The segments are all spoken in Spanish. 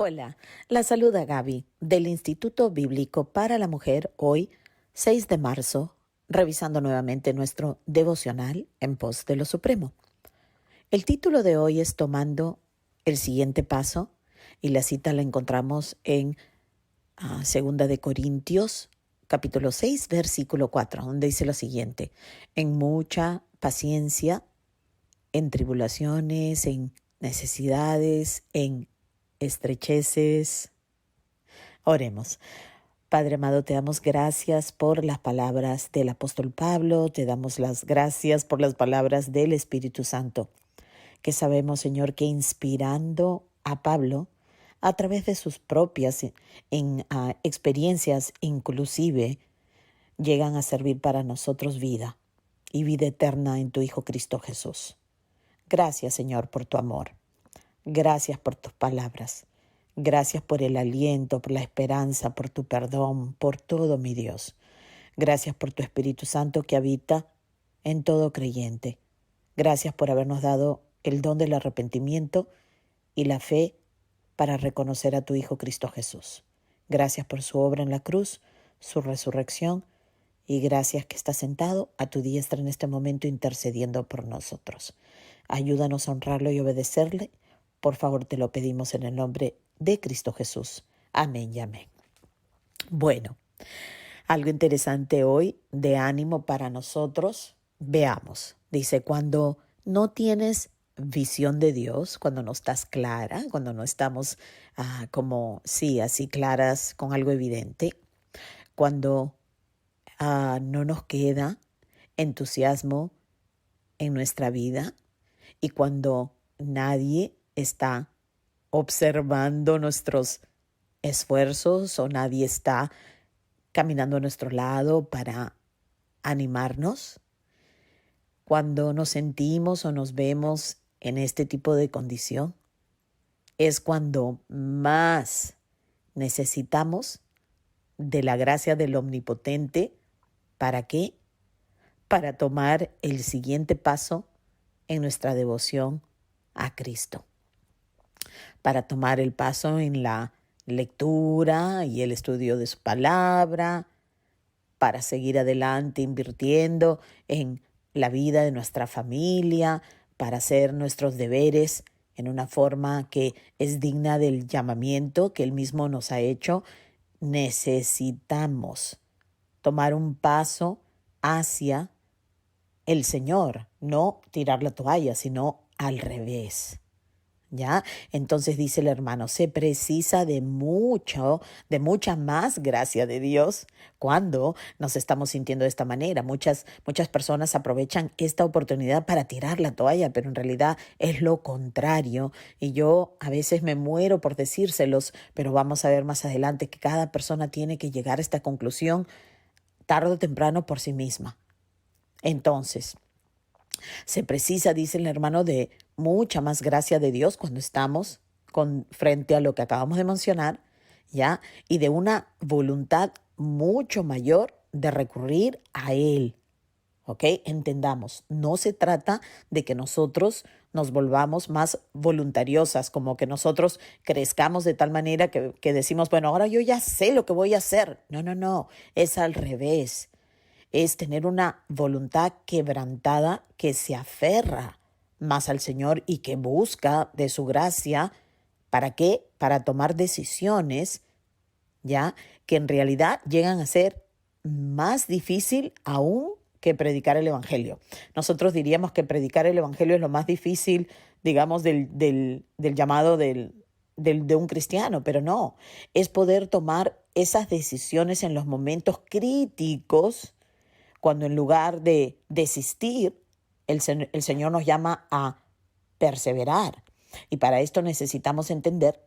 Hola, la saluda Gaby del Instituto Bíblico para la Mujer hoy, 6 de marzo, revisando nuevamente nuestro devocional en pos de lo Supremo. El título de hoy es Tomando el siguiente paso y la cita la encontramos en 2 de Corintios, capítulo 6, versículo 4, donde dice lo siguiente: en mucha paciencia, en tribulaciones, en necesidades, en estrecheces. Oremos. Padre amado, te damos gracias por las palabras del apóstol Pablo, te damos las gracias por las palabras del Espíritu Santo, que sabemos, Señor, que inspirando a Pablo, a través de sus propias experiencias inclusive, llegan a servir para nosotros vida y vida eterna en tu Hijo Cristo Jesús. Gracias, Señor, por tu amor. Gracias por tus palabras. Gracias por el aliento, por la esperanza, por tu perdón, por todo, mi Dios. Gracias por tu Espíritu Santo que habita en todo creyente. Gracias por habernos dado el don del arrepentimiento y la fe para reconocer a tu Hijo Cristo Jesús. Gracias por su obra en la cruz, su resurrección, y gracias que está sentado a tu diestra en este momento intercediendo por nosotros. Ayúdanos a honrarlo y obedecerle. Por favor, te lo pedimos en el nombre de Cristo Jesús. Amén y amén. Bueno, algo interesante hoy de ánimo para nosotros. Veamos. Dice, cuando no tienes visión de Dios, cuando no estás clara, cuando no estamos así claras con algo evidente, cuando no nos queda entusiasmo en nuestra vida y cuando nadie está observando nuestros esfuerzos o nadie está caminando a nuestro lado para animarnos, cuando nos sentimos o nos vemos en este tipo de condición, es cuando más necesitamos de la gracia del Omnipotente. ¿Para qué? Para tomar el siguiente paso en nuestra devoción a Cristo. Para tomar el paso en la lectura y el estudio de su palabra, para seguir adelante invirtiendo en la vida de nuestra familia, para hacer nuestros deberes en una forma que es digna del llamamiento que Él mismo nos ha hecho. Necesitamos tomar un paso hacia el Señor, no tirar la toalla, sino al revés. ¿Ya? Entonces dice el hermano, se precisa de mucha más gracia de Dios cuando nos estamos sintiendo de esta manera. Muchas personas aprovechan esta oportunidad para tirar la toalla, pero en realidad es lo contrario. Y yo a veces me muero por decírselos, pero vamos a ver más adelante que cada persona tiene que llegar a esta conclusión tarde o temprano por sí misma. Entonces, se precisa, dice el hermano, de mucha más gracia de Dios cuando estamos frente a lo que acabamos de mencionar, ¿ya? Y de una voluntad mucho mayor de recurrir a Él, ¿ok? Entendamos, no se trata de que nosotros nos volvamos más voluntariosas, como que nosotros crezcamos de tal manera que decimos, bueno, ahora yo ya sé lo que voy a hacer. No, es al revés. Es tener una voluntad quebrantada que se aferra más al Señor y que busca de su gracia. ¿Para qué? Para tomar decisiones, ¿ya? Que en realidad llegan a ser más difícil aún que predicar el Evangelio. Nosotros diríamos que predicar el Evangelio es lo más difícil, digamos, del llamado de un cristiano, pero no. Es poder tomar esas decisiones en los momentos críticos, cuando en lugar de desistir, el Señor nos llama a perseverar. Y para esto necesitamos entender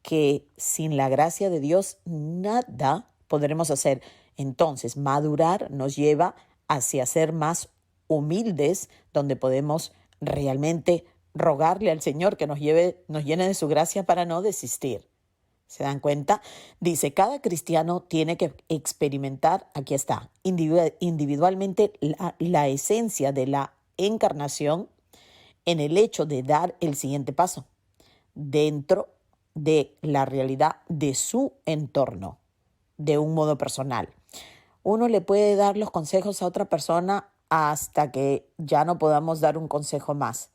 que sin la gracia de Dios nada podremos hacer. Entonces, madurar nos lleva hacia ser más humildes, donde podemos realmente rogarle al Señor que nos llene de su gracia para no desistir. ¿Se dan cuenta? Dice, cada cristiano tiene que experimentar, aquí está, individualmente la esencia de la encarnación en el hecho de dar el siguiente paso dentro de la realidad de su entorno, de un modo personal. Uno le puede dar los consejos a otra persona hasta que ya no podamos dar un consejo más.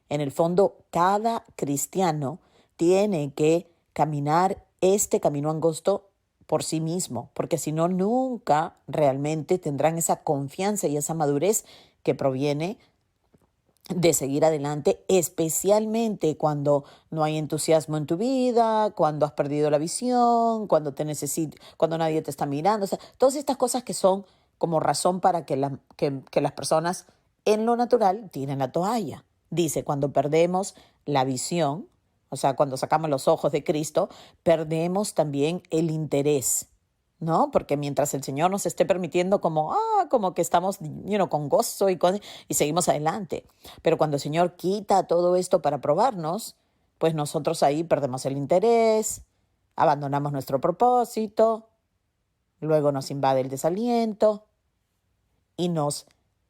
En el fondo, cada cristiano tiene que caminar este camino angosto por sí mismo, porque si no, nunca realmente tendrán esa confianza y esa madurez que proviene de seguir adelante, especialmente cuando no hay entusiasmo en tu vida, cuando has perdido la visión, cuando nadie te está mirando. O sea, todas estas cosas que son como razón para que las personas en lo natural tiren la toalla. Dice, cuando perdemos la visión, o sea, cuando sacamos los ojos de Cristo, perdemos también el interés, ¿no? Porque mientras el Señor nos esté permitiendo como que estamos, con gozo y seguimos adelante. Pero cuando el Señor quita todo esto para probarnos, pues nosotros ahí perdemos el interés, abandonamos nuestro propósito, luego nos invade el desaliento y nos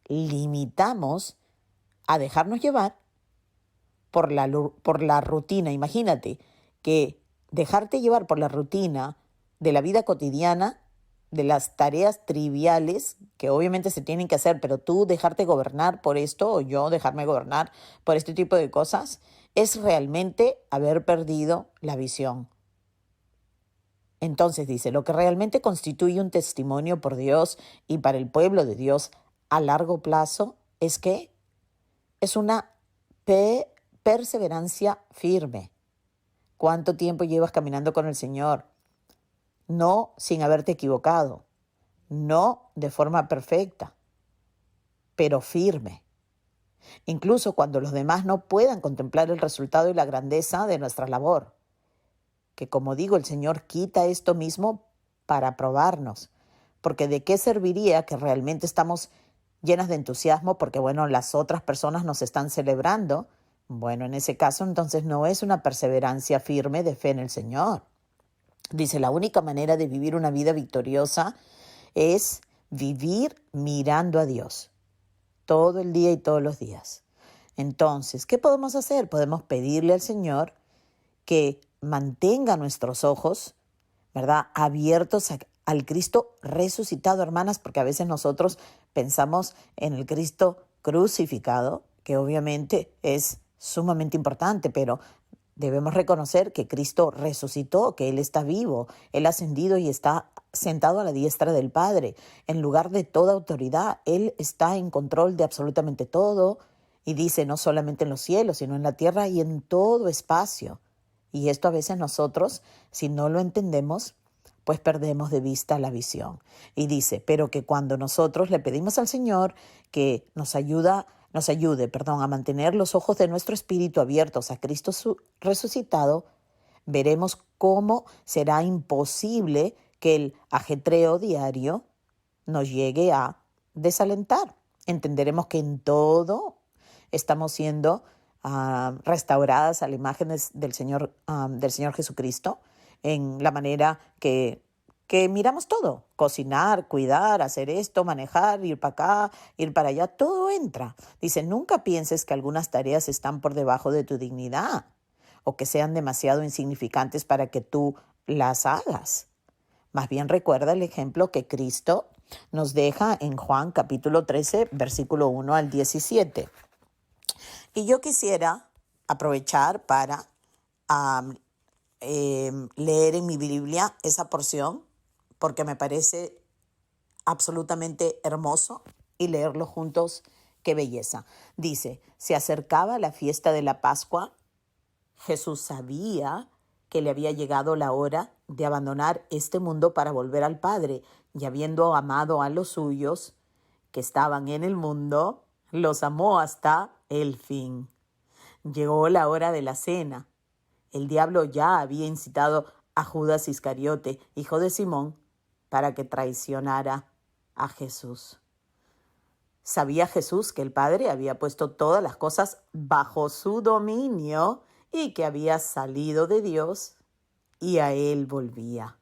limitamos a dejarnos llevar por la rutina. Imagínate que dejarte llevar por la rutina de la vida cotidiana, de las tareas triviales que obviamente se tienen que hacer, pero tú dejarte gobernar por esto o yo dejarme gobernar por este tipo de cosas, es realmente haber perdido la visión. Entonces dice, lo que realmente constituye un testimonio por Dios y para el pueblo de Dios a largo plazo es que es una perseverancia firme. ¿Cuánto tiempo llevas caminando con el Señor? No sin haberte equivocado, no de forma perfecta, pero firme. Incluso cuando los demás no puedan contemplar el resultado y la grandeza de nuestra labor. Que como digo, el Señor quita esto mismo para probarnos. Porque ¿de qué serviría que realmente estamos llenas de entusiasmo porque, las otras personas nos están celebrando? Bueno, en ese caso, entonces no es una perseverancia firme de fe en el Señor. Dice, la única manera de vivir una vida victoriosa es vivir mirando a Dios todo el día y todos los días. Entonces, ¿qué podemos hacer? Podemos pedirle al Señor que mantenga nuestros ojos, ¿verdad?, abiertos al Cristo resucitado, hermanas, porque a veces nosotros pensamos en el Cristo crucificado, que obviamente es sumamente importante, pero debemos reconocer que Cristo resucitó, que Él está vivo, Él ha ascendido y está sentado a la diestra del Padre. En lugar de toda autoridad, Él está en control de absolutamente todo y dice no solamente en los cielos, sino en la tierra y en todo espacio. Y esto a veces nosotros, si no lo entendemos, pues perdemos de vista la visión. Y dice, pero que cuando nosotros le pedimos al Señor que nos ayude, a mantener los ojos de nuestro espíritu abiertos a Cristo resucitado, veremos cómo será imposible que el ajetreo diario nos llegue a desalentar. Entenderemos que en todo estamos siendo restauradas a la imagen del Señor Jesucristo, en la manera que miramos todo, cocinar, cuidar, hacer esto, manejar, ir para acá, ir para allá, todo entra. Dice, nunca pienses que algunas tareas están por debajo de tu dignidad o que sean demasiado insignificantes para que tú las hagas. Más bien recuerda el ejemplo que Cristo nos deja en Juan capítulo 13, versículo 1 al 17. Y yo quisiera aprovechar para leer en mi Biblia esa porción, porque me parece absolutamente hermoso, y leerlo juntos, qué belleza. Dice, se acercaba la fiesta de la Pascua. Jesús sabía que le había llegado la hora de abandonar este mundo para volver al Padre, y habiendo amado a los suyos que estaban en el mundo, los amó hasta el fin. Llegó la hora de la cena. El diablo ya había incitado a Judas Iscariote, hijo de Simón, para que traicionara a Jesús. Sabía Jesús que el Padre había puesto todas las cosas bajo su dominio y que había salido de Dios y a él volvía.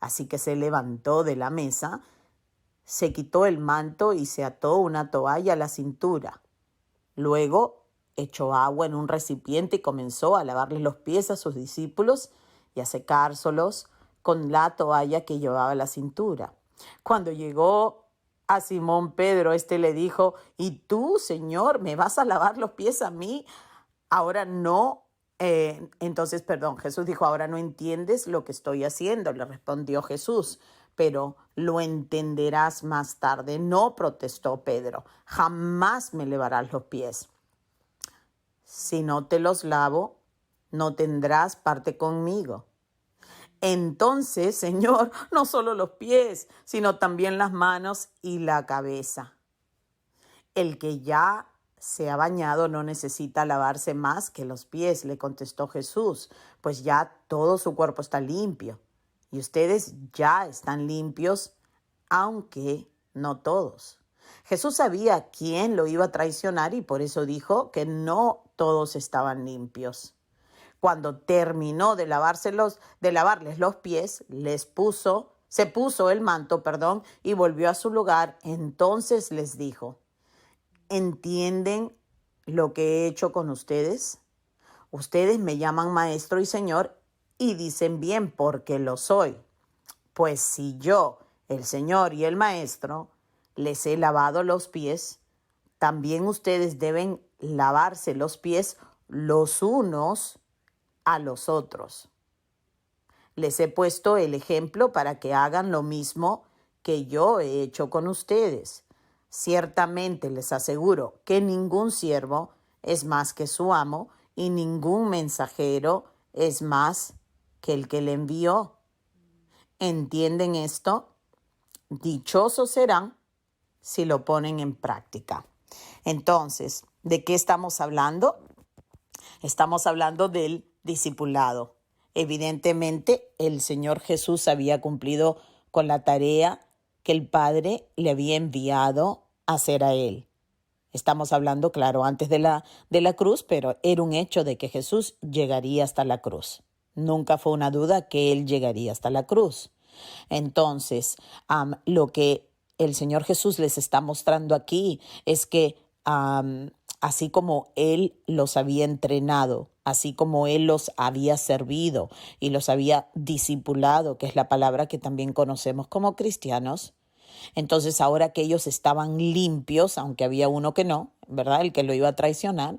Así que se levantó de la mesa, se quitó el manto y se ató una toalla a la cintura. Luego echó agua en un recipiente y comenzó a lavarles los pies a sus discípulos y a secárselos con la toalla que llevaba a la cintura. Cuando llegó a Simón Pedro, éste le dijo: ¿Y tú, Señor, me vas a lavar los pies a mí? Ahora no. Jesús dijo: ahora no entiendes lo que estoy haciendo, le respondió Jesús, pero lo entenderás más tarde. No, protestó Pedro, jamás me lavarás los pies. Si no te los lavo, no tendrás parte conmigo. Entonces, Señor, no solo los pies, sino también las manos y la cabeza. El que ya se ha bañado no necesita lavarse más que los pies, le contestó Jesús, pues ya todo su cuerpo está limpio. Y ustedes ya están limpios, aunque no todos. Jesús sabía quién lo iba a traicionar y por eso dijo que no todos estaban limpios. Cuando terminó de lavarles los pies, se puso el manto, y volvió a su lugar. Entonces les dijo: ¿entienden lo que he hecho con ustedes? Ustedes me llaman maestro y señor y dicen bien porque lo soy. Pues si yo, el Señor y el Maestro, les he lavado los pies, también ustedes deben lavarse los pies los unos a los otros. Les he puesto el ejemplo para que hagan lo mismo que yo he hecho con ustedes. Ciertamente les aseguro que ningún siervo es más que su amo y ningún mensajero es más que el que le envió. ¿Entienden esto? Dichosos serán si lo ponen en práctica. Entonces, ¿de qué estamos hablando? Estamos hablando del discipulado. Evidentemente, el Señor Jesús había cumplido con la tarea que el Padre le había enviado a hacer a él. Estamos hablando, claro, antes de la cruz, pero era un hecho de que Jesús llegaría hasta la cruz. Nunca fue una duda que él llegaría hasta la cruz. Entonces, lo que el Señor Jesús les está mostrando aquí es que así como Él los había entrenado, así como Él los había servido y los había discipulado, que es la palabra que también conocemos como cristianos, entonces ahora que ellos estaban limpios, aunque había uno que no, ¿verdad? El que lo iba a traicionar.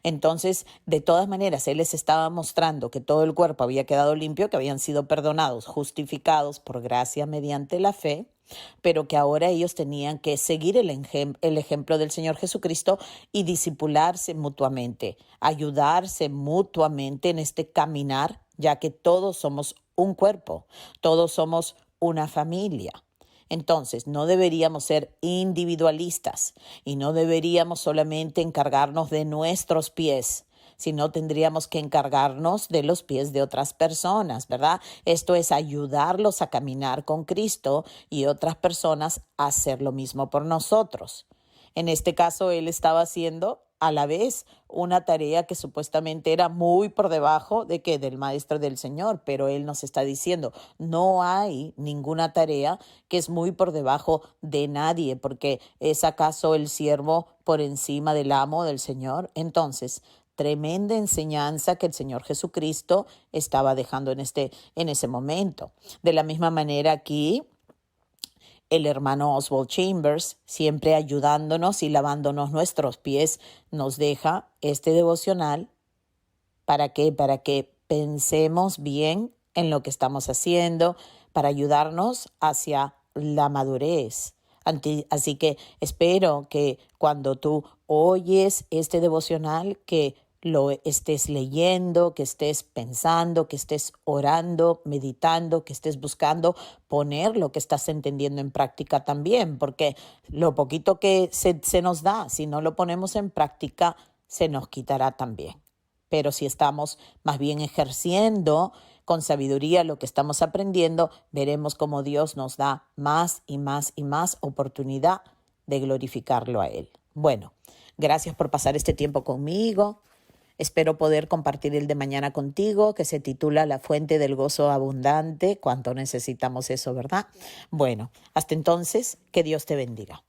Entonces, de todas maneras, Él les estaba mostrando que todo el cuerpo había quedado limpio, que habían sido perdonados, justificados por gracia mediante la fe, pero que ahora ellos tenían que seguir el ejemplo del Señor Jesucristo y discipularse mutuamente, ayudarse mutuamente en este caminar, ya que todos somos un cuerpo, todos somos una familia. Entonces, no deberíamos ser individualistas y no deberíamos solamente encargarnos de nuestros pies, sino tendríamos que encargarnos de los pies de otras personas, ¿verdad? Esto es ayudarlos a caminar con Cristo y otras personas a hacer lo mismo por nosotros. En este caso, él estaba haciendo a la vez una tarea que supuestamente era muy por debajo del maestro del Señor, pero él nos está diciendo, no hay ninguna tarea que es muy por debajo de nadie, porque ¿es acaso el siervo por encima del amo del Señor? Entonces, tremenda enseñanza que el Señor Jesucristo estaba dejando en ese momento. De la misma manera aquí, el hermano Oswald Chambers, siempre ayudándonos y lavándonos nuestros pies, nos deja este devocional. ¿Para qué? Para que pensemos bien en lo que estamos haciendo, para ayudarnos hacia la madurez. Así que espero que cuando tú oyes este devocional, que lo estés leyendo, que estés pensando, que estés orando, meditando, que estés buscando poner lo que estás entendiendo en práctica también, porque lo poquito que se nos da, si no lo ponemos en práctica, se nos quitará también. Pero si estamos más bien ejerciendo con sabiduría lo que estamos aprendiendo, veremos cómo Dios nos da más y más y más oportunidad de glorificarlo a Él. Bueno, gracias por pasar este tiempo conmigo. Espero poder compartir el de mañana contigo, que se titula La fuente del gozo abundante. Cuánto necesitamos eso, ¿verdad? Bueno, hasta entonces, que Dios te bendiga.